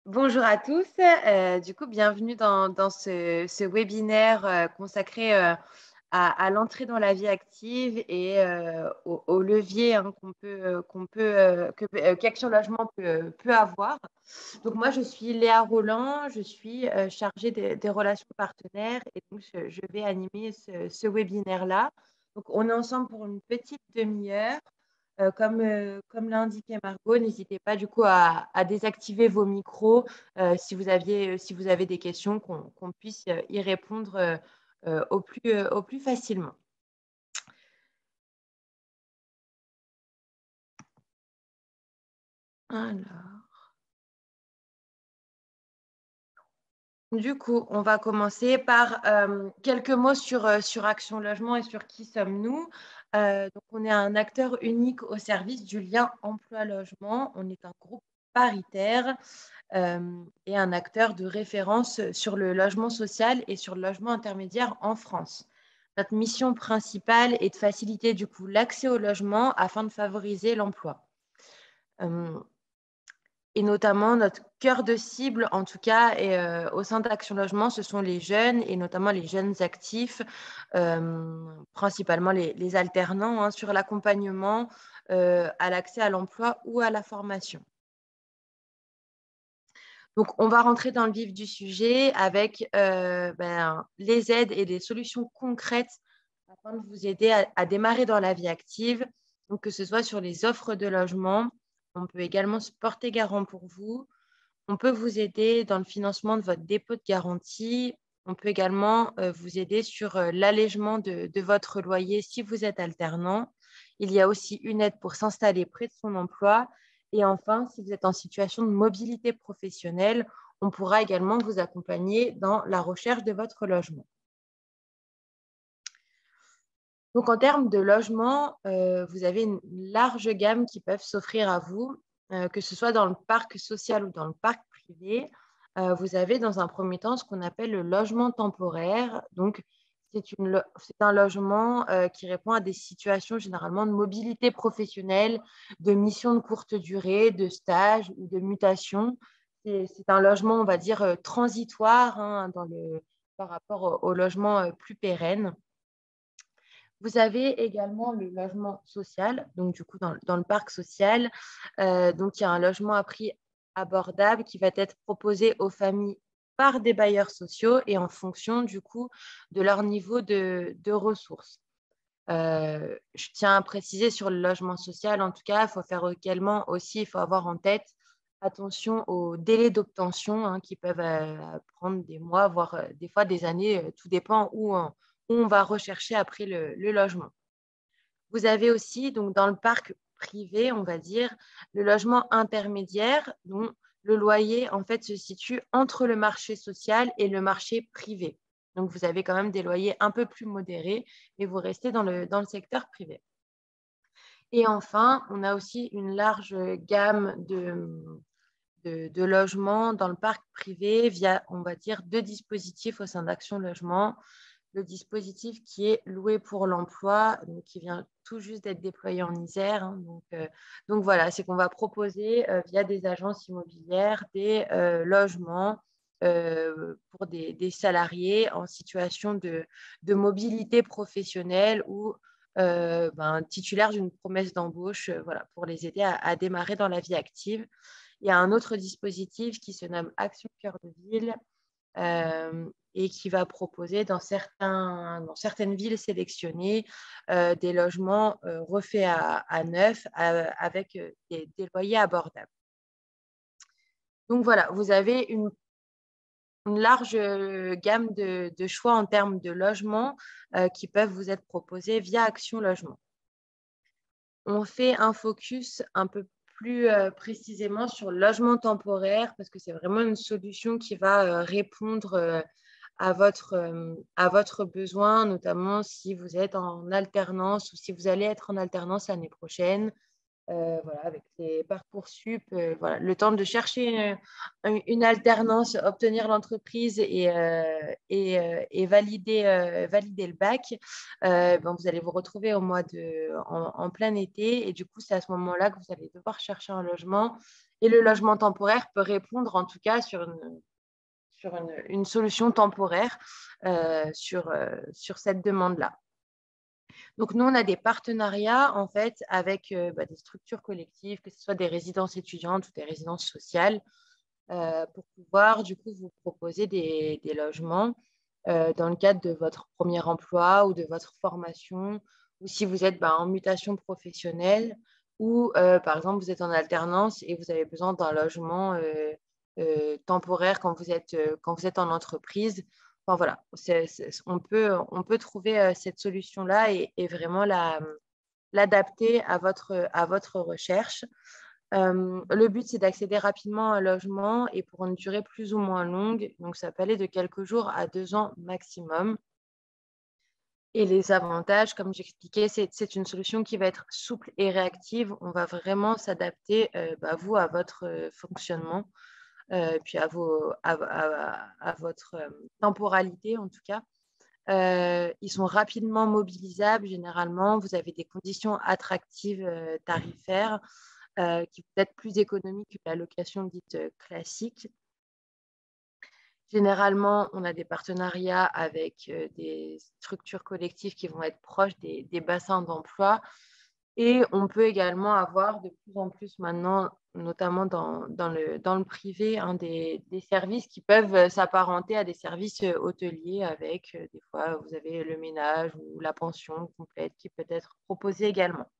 Bonjour à tous. Du coup, bienvenue dans ce webinaire consacré à l'entrée dans la vie active et aux leviers hein, qu'Action Logement peut avoir. Donc, moi, je suis Léa Roland, je suis chargée des relations partenaires et donc je vais animer ce webinaire-là. Donc, on est ensemble pour une petite demi-heure. Comme l'a indiqué Margot, n'hésitez pas du coup à désactiver vos micros si vous avez des questions, qu'on puisse y répondre au plus facilement. Alors, du coup, on va commencer par quelques mots sur Action Logement et sur qui sommes-nous. Donc, on est un acteur unique au service du lien emploi-logement. On est un groupe paritaire et un acteur de référence sur le logement social et sur le logement intermédiaire en France. Notre mission principale est de faciliter du coup l'accès au logement afin de favoriser l'emploi. Et notamment, notre cœur de cible, en tout cas, et, au sein d'Action Logement, ce sont les jeunes et notamment les jeunes actifs, principalement les alternants, hein, sur l'accompagnement à l'accès à l'emploi ou à la formation. Donc, on va rentrer dans le vif du sujet avec les aides et des solutions concrètes afin de vous aider à démarrer dans la vie active. Donc, que ce soit sur les offres de logement, on peut également se porter garant pour vous. On peut vous aider dans le financement de votre dépôt de garantie. On peut également vous aider sur l'allègement de votre loyer si vous êtes alternant. Il y a aussi une aide pour s'installer près de son emploi. Et enfin, si vous êtes en situation de mobilité professionnelle, on pourra également vous accompagner dans la recherche de votre logement. Donc, en termes de logement, vous avez une large gamme qui peuvent s'offrir à vous, que ce soit dans le parc social ou dans le parc privé. Vous avez dans un premier temps ce qu'on appelle le logement temporaire. Donc, c'est un logement qui répond à des situations généralement de mobilité professionnelle, de mission de courte durée, de stage ou de mutation. C'est un logement, on va dire, transitoire hein, par rapport au logement plus pérenne. Vous avez également le logement social, donc du coup dans le parc social. Donc il y a un logement à prix abordable qui va être proposé aux familles par des bailleurs sociaux et en fonction du coup de leur niveau de ressources. Je tiens à préciser sur le logement social, en tout cas, il faut faire également aussi, il faut avoir en tête attention aux délais d'obtention hein, qui peuvent prendre des mois, voire des fois des années, tout dépend où on va rechercher après le logement. Vous avez aussi, donc, dans le parc privé, on va dire, le logement intermédiaire, dont le loyer, en fait, se situe entre le marché social et le marché privé. Donc, vous avez quand même des loyers un peu plus modérés, mais vous restez dans le secteur privé. Et enfin, on a aussi une large gamme de logements dans le parc privé via, on va dire, deux dispositifs au sein d'Action Logement. Le dispositif qui est loué pour l'emploi, qui vient tout juste d'être déployé en Isère. Hein, donc voilà, c'est qu'on va proposer via des agences immobilières des logements pour des salariés en situation de mobilité professionnelle ou titulaires d'une promesse d'embauche voilà, pour les aider à démarrer dans la vie active. Il y a un autre dispositif qui se nomme Action Cœur de Ville et qui va proposer dans certaines villes sélectionnées des logements refaits à neuf avec des loyers abordables. Donc voilà, vous avez une large gamme de choix en termes de logements qui peuvent vous être proposés via Action Logement. On fait un focus un peu plus précisément sur le logement temporaire parce que c'est vraiment une solution qui va répondre à votre besoin, notamment si vous êtes en alternance ou si vous allez être en alternance l'année prochaine. voilà, avec les Parcoursup, voilà, le temps de chercher une alternance, obtenir l'entreprise et valider le bac, vous allez vous retrouver en plein été. Et du coup, c'est à ce moment-là que vous allez devoir chercher un logement. Et le logement temporaire peut répondre en tout cas sur une solution temporaire sur cette demande-là. Donc, nous, on a des partenariats en fait avec des structures collectives, que ce soit des résidences étudiantes ou des résidences sociales, pour pouvoir du coup vous proposer des logements dans le cadre de votre premier emploi ou de votre formation, ou si vous êtes en mutation professionnelle, ou par exemple vous êtes en alternance et vous avez besoin d'un logement temporaire quand vous êtes en entreprise. Enfin, voilà, on peut trouver cette solution-là et vraiment l'adapter à votre recherche. Le but, c'est d'accéder rapidement à un logement et pour une durée plus ou moins longue. Donc, ça peut aller de quelques jours à 2 ans maximum. Et les avantages, comme j'expliquais, c'est une solution qui va être souple et réactive. On va vraiment s'adapter, vous, à votre fonctionnement, puis à votre temporalité en tout cas. Ils sont rapidement mobilisables généralement. Vous avez des conditions attractives tarifaires qui peut être plus économique que la location dite classique. Généralement, on a des partenariats avec des structures collectives qui vont être proches des bassins d'emploi. Et on peut également avoir de plus en plus maintenant, notamment dans le privé, des services qui peuvent s'apparenter à des services hôteliers avec, des fois, vous avez le ménage ou la pension complète qui peut être proposée également.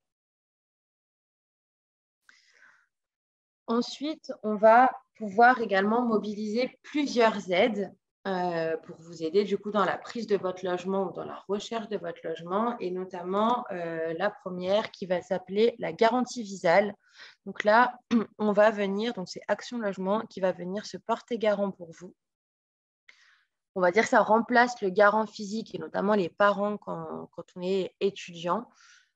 Ensuite, on va pouvoir également mobiliser plusieurs aides pour vous aider du coup dans la prise de votre logement ou dans la recherche de votre logement, et notamment la première qui va s'appeler la garantie Visale. Donc là, on va venir, donc c'est Action Logement qui va venir se porter garant pour vous. On va dire que ça remplace le garant physique et notamment les parents quand on est étudiant.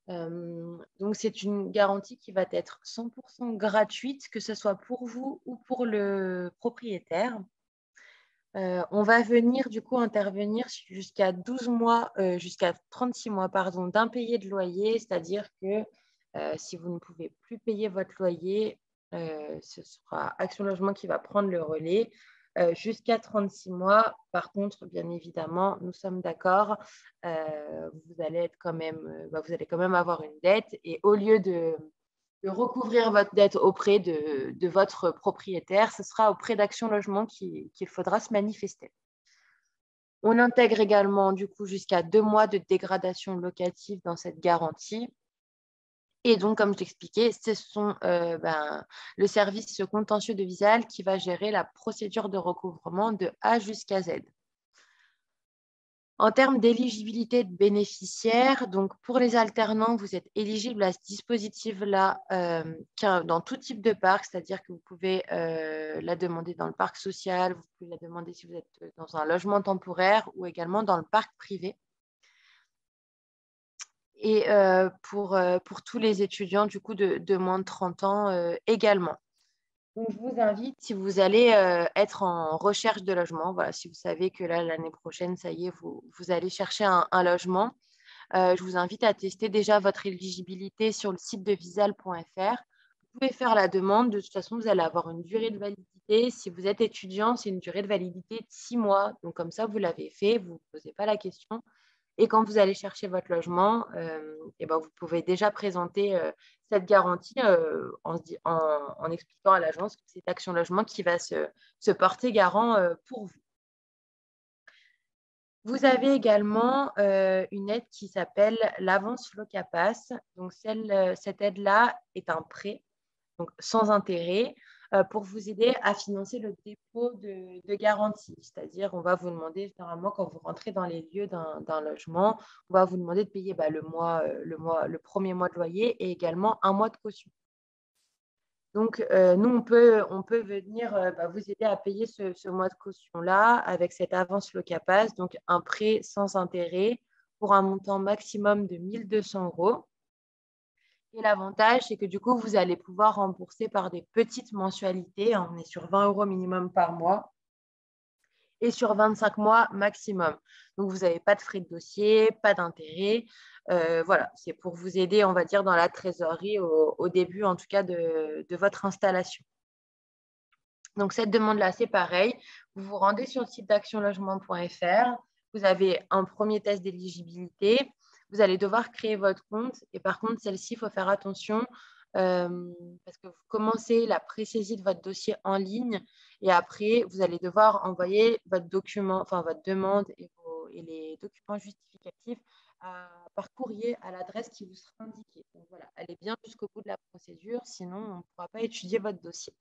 Donc, c'est une garantie qui va être 100% gratuite, que ce soit pour vous ou pour le propriétaire. On va venir du coup intervenir jusqu'à 12 mois, jusqu'à 36 mois, pardon, d'impayé de loyer, c'est-à-dire que si vous ne pouvez plus payer votre loyer, ce sera Action Logement qui va prendre le relais. Jusqu'à 36 mois. Par contre, bien évidemment, nous sommes d'accord, vous allez quand même avoir une dette, et au lieu de recouvrir votre dette auprès de votre propriétaire, ce sera auprès d'Action Logement qu'il faudra se manifester. On intègre également du coup jusqu'à 2 mois de dégradation locative dans cette garantie. Et donc, comme je t'expliquais, ce sont le service contentieux de Visale qui va gérer la procédure de recouvrement de A jusqu'à Z. En termes d'éligibilité de bénéficiaires, donc pour les alternants, vous êtes éligible à ce dispositif-là dans tout type de parc, c'est-à-dire que vous pouvez la demander dans le parc social, vous pouvez la demander si vous êtes dans un logement temporaire ou également dans le parc privé. Et pour tous les étudiants du coup de moins de 30 ans également. Donc, je vous invite, si vous allez être en recherche de logement, voilà, si vous savez que là, l'année prochaine, ça y est, vous allez chercher un logement, je vous invite à tester déjà votre éligibilité sur le site de visale.fr. Vous pouvez faire la demande. De toute façon, vous allez avoir une durée de validité. Si vous êtes étudiant, c'est une durée de validité de 6 mois. Donc, comme ça, vous l'avez fait, vous ne vous posez pas la question. Et quand vous allez chercher votre logement, vous pouvez déjà présenter cette garantie en expliquant à l'agence que c'est Action Logement qui va se porter garant pour vous. Vous avez également une aide qui s'appelle l'avance Locapass. Donc, cette aide-là est un prêt, donc sans intérêt, pour vous aider à financer le dépôt de garantie. C'est-à-dire, on va vous demander, généralement, quand vous rentrez dans les lieux d'un logement, on va vous demander de payer le premier mois de loyer et également 1 mois de caution. Donc, nous, on peut venir vous aider à payer ce mois de caution-là avec cette avance Locapass, donc un prêt sans intérêt pour un montant maximum de 1 200 €. Et l'avantage, c'est que du coup, vous allez pouvoir rembourser par des petites mensualités. On est sur 20 € minimum par mois et sur 25 mois maximum. Donc, vous n'avez pas de frais de dossier, pas d'intérêt. Voilà, c'est pour vous aider, on va dire, dans la trésorerie au début, en tout cas, de votre installation. Donc, cette demande-là, c'est pareil. Vous vous rendez sur le site d'actionlogement.fr. Vous avez un premier test d'éligibilité. Vous allez devoir créer votre compte. Et par contre, celle-ci, il faut faire attention parce que vous commencez la pré-saisie de votre dossier en ligne et après, vous allez devoir envoyer votre document, enfin votre demande et les documents justificatifs par courrier à l'adresse qui vous sera indiquée. Donc voilà, allez bien jusqu'au bout de la procédure, sinon on ne pourra pas étudier votre dossier.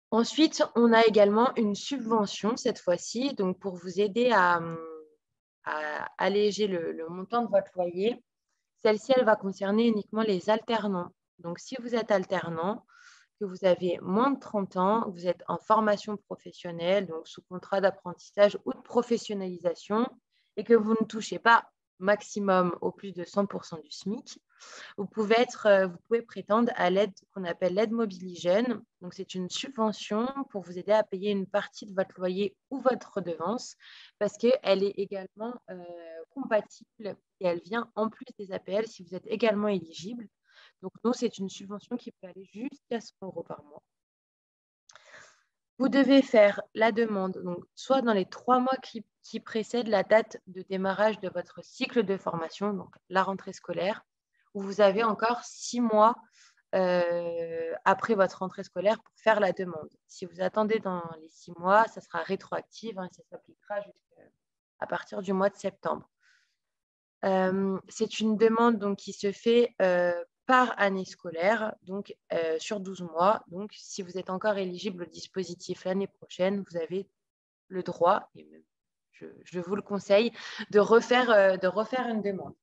Ensuite, on a également une subvention cette fois-ci, donc pour vous aider à alléger le montant de votre loyer. Celle-ci, elle va concerner uniquement les alternants. Donc, si vous êtes alternant, que vous avez moins de 30 ans, vous êtes en formation professionnelle, donc sous contrat d'apprentissage ou de professionnalisation, et que vous ne touchez pas maximum au plus de 100% du SMIC, vous pouvez prétendre à l'aide qu'on appelle l'aide Mobili Jeune. Donc, c'est une subvention pour vous aider à payer une partie de votre loyer ou votre redevance parce qu'elle est également compatible et elle vient en plus des APL si vous êtes également éligible. Donc, nous, c'est une subvention qui peut aller jusqu'à 100 € par mois. Vous devez faire la demande, donc, soit dans les 3 mois qui précèdent la date de démarrage de votre cycle de formation, donc la rentrée scolaire, où vous avez encore 6 mois après votre rentrée scolaire pour faire la demande. Si vous attendez dans les 6 mois, ça sera rétroactif et ça s'appliquera à partir du mois de septembre. C'est une demande donc, qui se fait par année scolaire, donc sur 12 mois. Donc, si vous êtes encore éligible au dispositif l'année prochaine, vous avez le droit, et même je vous le conseille, de refaire une demande.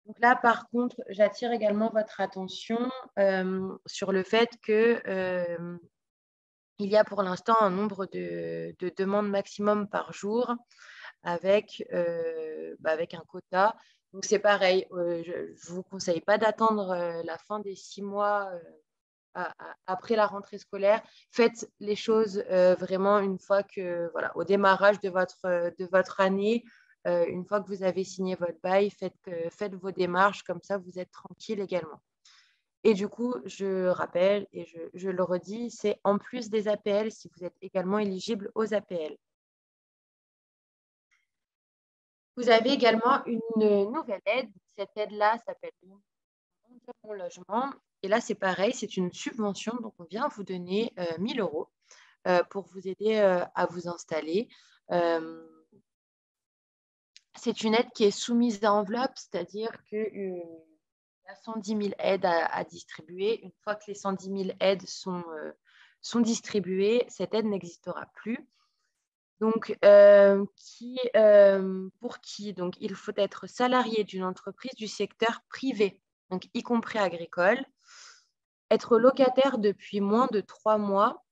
Donc là, par contre, j'attire également votre attention sur le fait que il y a pour l'instant un nombre de demandes maximum par jour avec un quota. Donc, c'est pareil, je ne vous conseille pas d'attendre la fin des 6 mois après la rentrée scolaire. Faites les choses vraiment une fois que, voilà, au démarrage de votre année, une fois que vous avez signé votre bail, faites vos démarches, comme ça vous êtes tranquille également. Et du coup, je rappelle et je le redis, c'est en plus des APL si vous êtes également éligible aux APL. Vous avez également une nouvelle aide. Cette aide-là s'appelle Mon Logement. Et là, c'est pareil, c'est une subvention. Donc, on vient vous donner 1 000 € pour vous aider à vous installer. C'est une aide qui est soumise à enveloppe, c'est-à-dire qu'il y a 110 000 aides à distribuer. Une fois que les 110 000 aides sont distribuées, cette aide n'existera plus. Donc, pour qui? Donc, il faut être salarié d'une entreprise du secteur privé, donc y compris agricole, être locataire depuis moins de 3 mois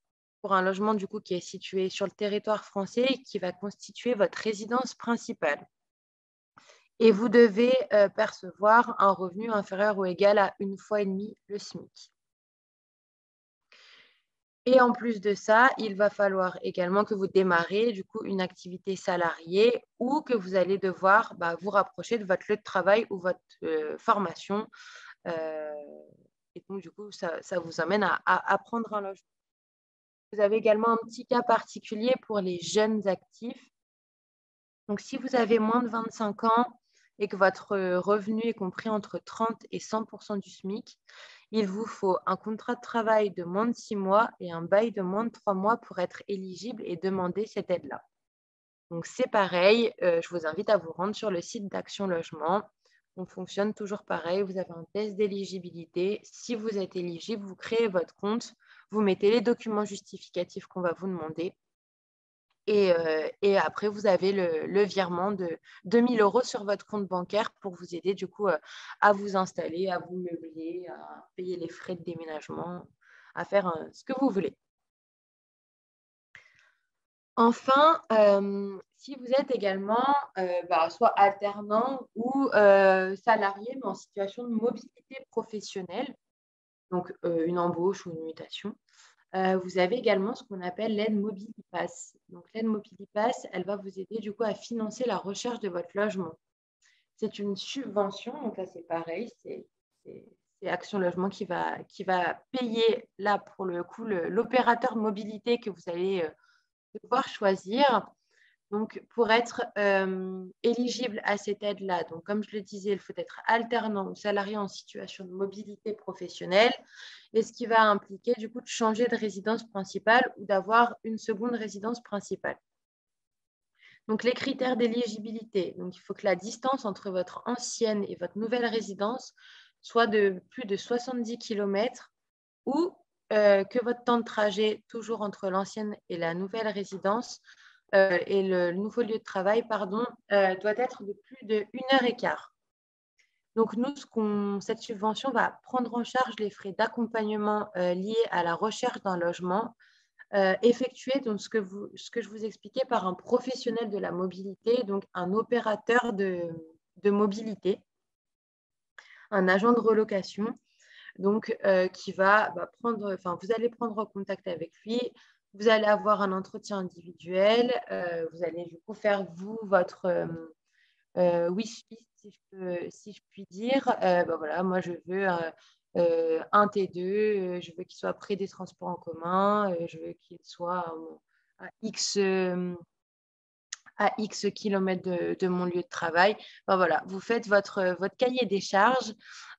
pour un logement du coup qui est situé sur le territoire français et qui va constituer votre résidence principale. Et vous devez percevoir un revenu inférieur ou égal à 1,5 fois le SMIC. Et en plus de ça, il va falloir également que vous démarrez du coup une activité salariée ou que vous allez devoir vous rapprocher de votre lieu de travail ou votre formation. Et donc, du coup, ça vous amène à prendre un logement. Vous avez également un petit cas particulier pour les jeunes actifs. Donc, si vous avez moins de 25 ans et que votre revenu est compris entre 30 et 100% du SMIC, il vous faut un contrat de travail de moins de 6 mois et un bail de moins de 3 mois pour être éligible et demander cette aide-là. Donc, c'est pareil, je vous invite à vous rendre sur le site d'Action Logement. On fonctionne toujours pareil, vous avez un test d'éligibilité. Si vous êtes éligible, vous créez votre compte, vous mettez les documents justificatifs qu'on va vous demander. Et après, vous avez le virement de 2 000 € sur votre compte bancaire pour vous aider du coup à vous installer, à vous meubler, à payer les frais de déménagement, à faire ce que vous voulez. Enfin, si vous êtes également soit alternant ou salarié, mais en situation de mobilité professionnelle, donc une embauche ou une mutation, vous avez également ce qu'on appelle l'aide Mobilipass. Donc l'aide Mobilipass, elle va vous aider du coup à financer la recherche de votre logement. C'est une subvention, donc là c'est pareil, c'est Action Logement qui va payer là pour le coup l'opérateur de mobilité que vous allez devoir choisir. Donc, pour être éligible à cette aide-là, donc comme je le disais, il faut être alternant ou salarié en situation de mobilité professionnelle, et ce qui va impliquer du coup de changer de résidence principale ou d'avoir une seconde résidence principale. Donc, les critères d'éligibilité, donc il faut que la distance entre votre ancienne et votre nouvelle résidence soit de plus de 70 km ou que votre temps de trajet, toujours entre l'ancienne et la nouvelle résidence, et le nouveau lieu de travail, doit être de plus de 1 heure et quart. Donc, nous, cette subvention va prendre en charge les frais d'accompagnement liés à la recherche d'un logement, effectué, donc ce que je vous expliquais, par un professionnel de la mobilité, donc un opérateur de mobilité, un agent de relocation, donc qui va vous allez prendre contact avec lui, vous allez avoir un entretien individuel, vous allez du coup faire votre wishlist, si je puis dire. Voilà, moi je veux un T2, je veux qu'il soit près des transports en commun, je veux qu'il soit à X kilomètres de mon lieu de travail. Voilà, vous faites votre cahier des charges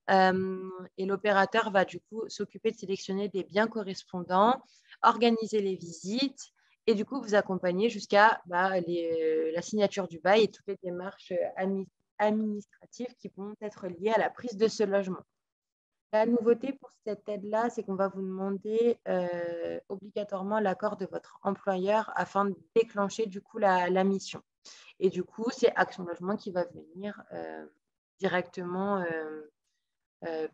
et l'opérateur va du coup s'occuper de sélectionner des biens correspondants, organiser les visites et du coup vous accompagner jusqu'à la signature du bail et toutes les démarches administratives qui vont être liées à la prise de ce logement. La nouveauté pour cette aide-là, c'est qu'on va vous demander obligatoirement l'accord de votre employeur afin de déclencher du coup la mission. Et du coup, c'est Action Logement qui va venir directement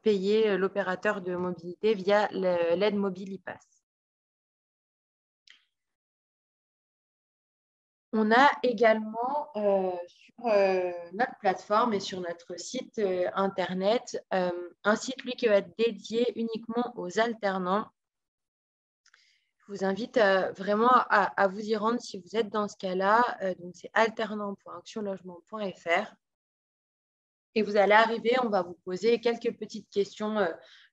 payer l'opérateur de mobilité via l'aide Mobilipass. On a également sur notre plateforme et sur notre site internet un site qui va être dédié uniquement aux alternants. Je vous invite vraiment à vous y rendre si vous êtes dans ce cas-là. Donc, c'est alternant.actionlogement.fr. Et vous allez arriver, on va vous poser quelques petites questions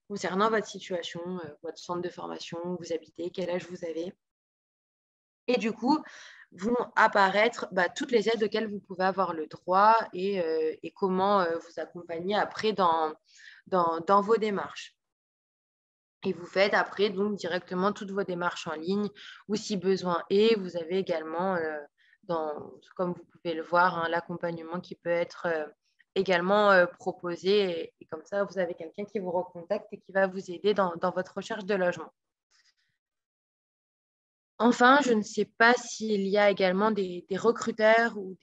concernant votre situation, votre centre de formation, où vous habitez, quel âge vous avez. Et du coup, vont apparaître toutes les aides auxquelles vous pouvez avoir le droit et comment vous accompagner après dans vos démarches. Et vous faites après donc directement toutes vos démarches en ligne ou si besoin est, vous avez également, comme vous pouvez le voir, l'accompagnement qui peut être également proposé. Et comme ça, vous avez quelqu'un qui vous recontacte et qui va vous aider dans votre recherche de logement. Enfin, je ne sais pas s'il y a également des recruteurs ou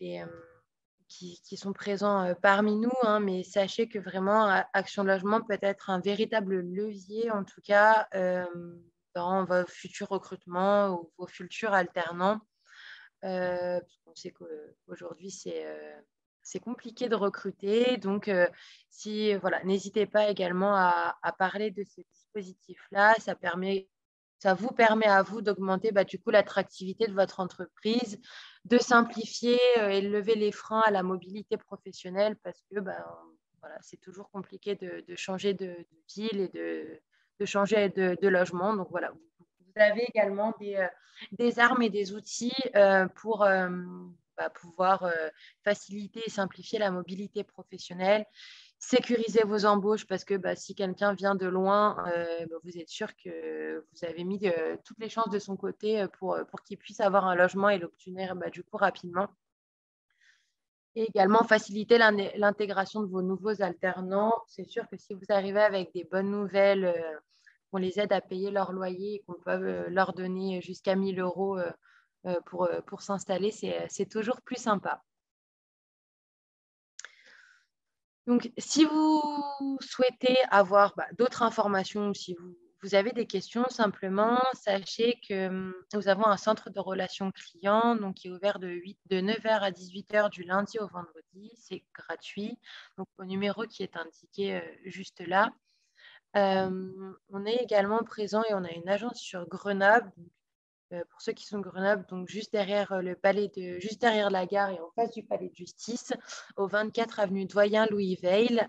qui sont présents parmi nous, mais sachez que vraiment, Action Logement peut être un véritable levier, en tout cas, dans vos futurs recrutements ou vos futurs alternants. Parce qu'on sait qu'aujourd'hui, c'est compliqué de recruter. Donc, n'hésitez pas également à parler de ce dispositif-là. Ça vous permet à vous d'augmenter du coup l'attractivité de votre entreprise, de simplifier et de lever les freins à la mobilité professionnelle parce que c'est toujours compliqué de changer de ville et de changer de logement. Donc voilà, vous avez également des armes et des outils pour pouvoir faciliter et simplifier la mobilité professionnelle. Sécuriser vos embauches parce que si quelqu'un vient de loin, vous êtes sûr que vous avez mis toutes les chances de son côté pour qu'il puisse avoir un logement et l'obtenir du coup rapidement. Et également faciliter l'intégration de vos nouveaux alternants. C'est sûr que si vous arrivez avec des bonnes nouvelles, qu'on les aide à payer leur loyer et qu'on peut leur donner jusqu'à 1 000 € pour s'installer, c'est toujours plus sympa. Donc, si vous souhaitez avoir d'autres informations, si vous vous avez des questions, simplement, sachez que nous avons un centre de relations clients donc, qui est ouvert de 9 heures à 18 heures du lundi au vendredi. C'est gratuit. Donc, au numéro qui est indiqué juste là. On est également présent et on a une agence sur Grenoble. Pour ceux qui sont de Grenoble, donc juste derrière juste derrière la gare et en face du palais de justice, au 24 avenue Doyen Louis Veil.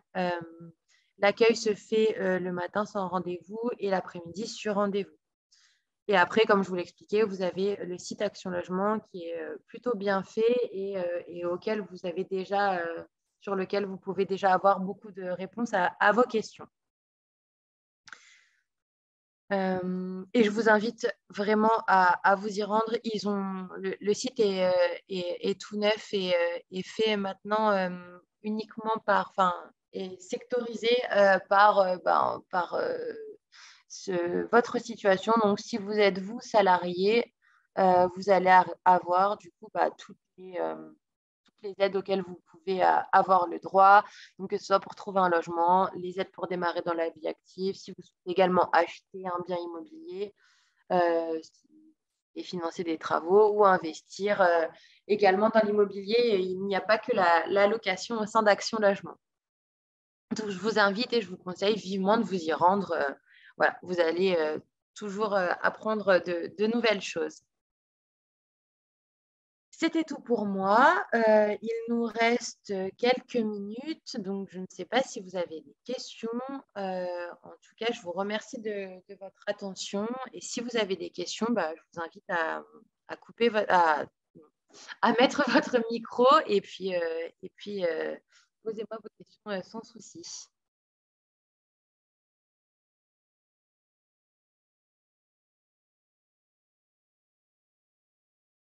L'accueil se fait le matin sans rendez-vous et l'après-midi sur rendez-vous. Et après, comme je vous l'expliquais, vous avez le site Action Logement qui est plutôt bien fait et auquel vous avez déjà, sur lequel vous pouvez déjà avoir beaucoup de réponses à vos questions. Et je vous invite vraiment à vous y rendre. Le site est tout neuf et est fait maintenant uniquement est sectorisé par votre situation. Donc, si vous êtes vous salarié, vous allez avoir du coup toutes les aides auxquelles vous pouvez avoir le droit, donc que ce soit pour trouver un logement, les aides pour démarrer dans la vie active, si vous souhaitez également acheter un bien immobilier euh, et financer des travaux ou investir également dans l'immobilier. Il n'y a pas que la location au sein d'Action Logement. Donc, je vous invite et je vous conseille vivement de vous y rendre. Voilà, vous allez toujours apprendre de nouvelles choses. C'était tout pour moi. Il nous reste quelques minutes, donc je ne sais pas si vous avez des questions. En tout cas, je vous remercie de votre attention. Et si vous avez des questions, je vous invite à mettre votre micro et puis posez-moi vos questions sans souci.